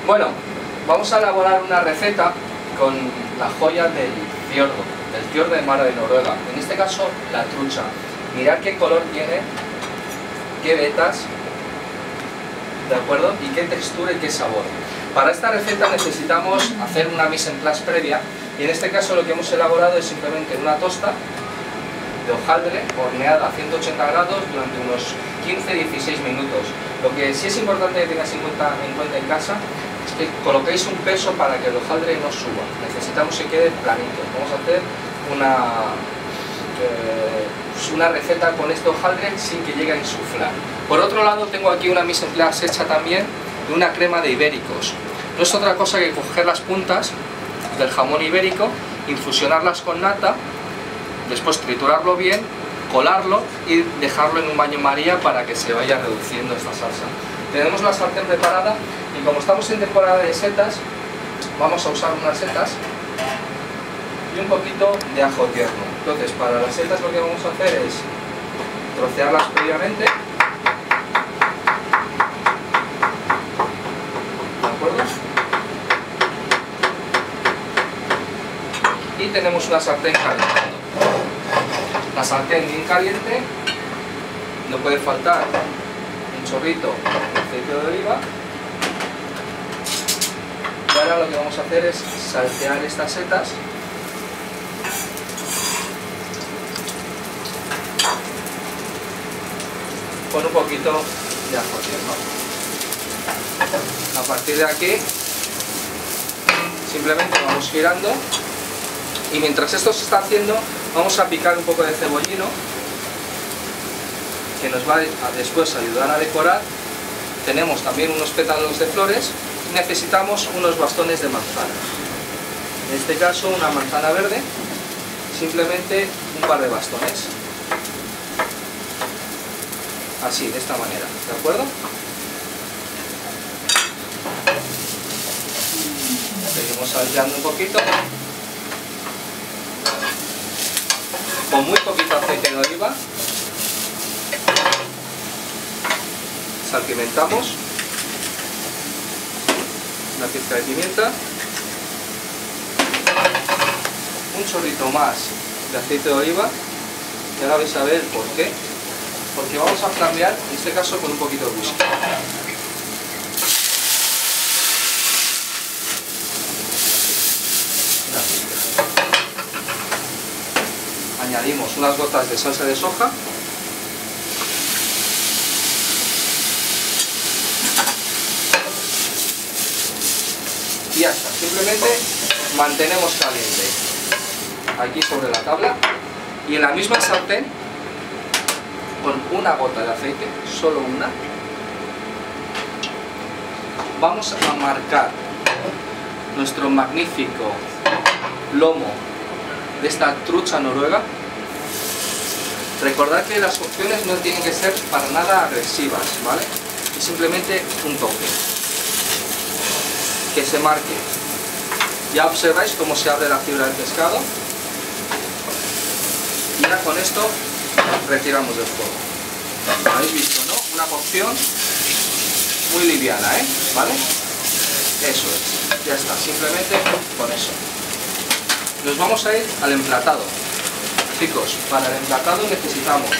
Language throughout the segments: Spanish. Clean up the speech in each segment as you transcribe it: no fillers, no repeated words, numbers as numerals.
Bueno, vamos a elaborar una receta con la joya del fiordo de mar de Noruega. En este caso, la trucha. Mirad qué color tiene, qué vetas, ¿de acuerdo? Y qué textura y qué sabor. Para esta receta necesitamos hacer una mise en place previa, y en este caso lo que hemos elaborado es simplemente una tosta de hojaldre horneada a 180 grados durante unos 15-16 minutos. Lo que sí es importante que tengáis en cuenta en casa es que coloquéis un peso para que el hojaldre no suba. Necesitamos que quede planito. Vamos a hacer una receta con este hojaldre sin que llegue a insuflar. Por otro lado, tengo aquí una mise en place hecha también de una crema de ibéricos. No es otra cosa que coger las puntas del jamón ibérico, infusionarlas con nata, después triturarlo bien, colarlo y dejarlo en un baño María para que se vaya reduciendo esta salsa. Tenemos la sartén preparada y como estamos en temporada de setas, vamos a usar unas setas y un poquito de ajo tierno. Entonces, para las setas lo que vamos a hacer es trocearlas previamente. ¿De acuerdo? Y tenemos una sartén calentando. La sartén bien caliente, no puede faltar un chorrito de aceite de oliva. Y ahora lo que vamos a hacer es saltear estas setas con un poquito de ajo tierno. A partir de aquí simplemente vamos girando, y mientras esto se está haciendo vamos a picar un poco de cebollino que nos va a después ayudar a decorar. Tenemos también unos pétalos de flores y necesitamos unos bastones de manzana. En este caso una manzana verde, simplemente un par de bastones. Así, de esta manera, ¿de acuerdo? Seguimos salteando un poquito. Con muy poquito aceite de oliva. Salpimentamos. Una pizca de pimienta. Un chorrito más de aceite de oliva. Y ahora vais a ver por qué. Porque vamos a flambear, en este caso, con un poquito de whisky. Añadimos unas gotas de salsa de soja. Y ya está, simplemente mantenemos caliente aquí sobre la tabla, y en la misma sartén, con una gota de aceite, solo una, vamos a marcar nuestro magnífico lomo de esta trucha noruega. Recordad que las opciones no tienen que ser para nada agresivas, ¿vale? Es simplemente un toque que se marque. Ya observáis cómo se abre la fibra del pescado, y ya con esto retiramos del fuego. ¿Habéis visto, no? Una cocción muy liviana, ¿vale? Eso es, ya está, simplemente con eso. Nos vamos a ir al emplatado. Chicos, para el emplatado necesitamos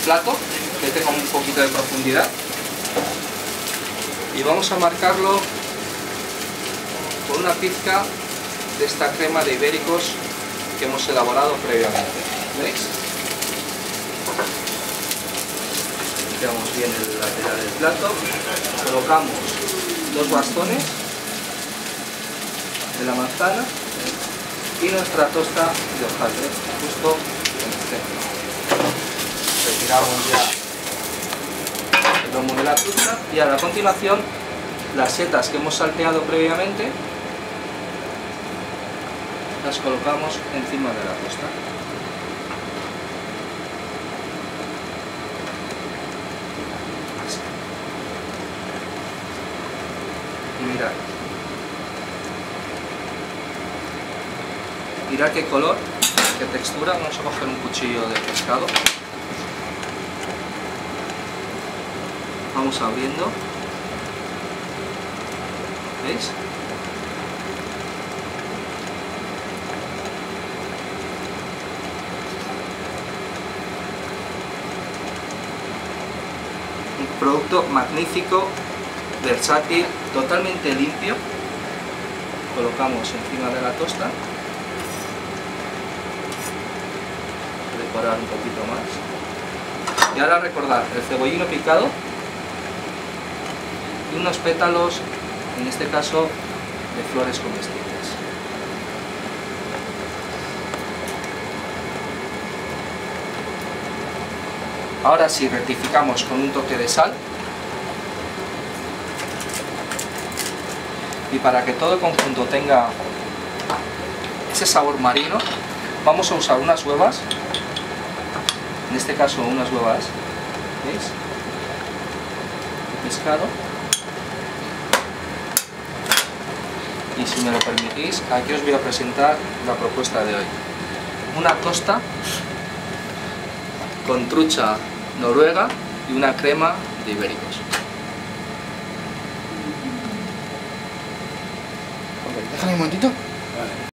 plato que tenga un poquito de profundidad, y vamos a marcarlo con una pizca de esta crema de ibéricos que hemos elaborado previamente. ¿Veis? Limpiamos bien el lateral del plato, colocamos dos bastones de la manzana y nuestra tosta de hojaldre justo en el centro. Retiramos ya el lomo de la trucha, y ahora a continuación las setas que hemos salteado previamente las colocamos encima de la tosta. Así. Y mirad qué color, qué textura. Vamos a coger un cuchillo de pescado. Vamos abriendo ¿Veis? Un producto magnífico, versátil, totalmente limpio. Colocamos encima de la tosta. Decorar un poquito más. Y ahora recordar el cebollino picado y unos pétalos, en este caso, de flores comestibles. Ahora sí, rectificamos con un toque de sal. Y para que todo el conjunto tenga ese sabor marino, vamos a usar unas huevas, en este caso unas huevas, ¿veis?, de pescado. Y si me lo permitís, aquí os voy a presentar la propuesta de hoy. Una tosta con trucha noruega y una crema de ibéricos. Déjame un momentito.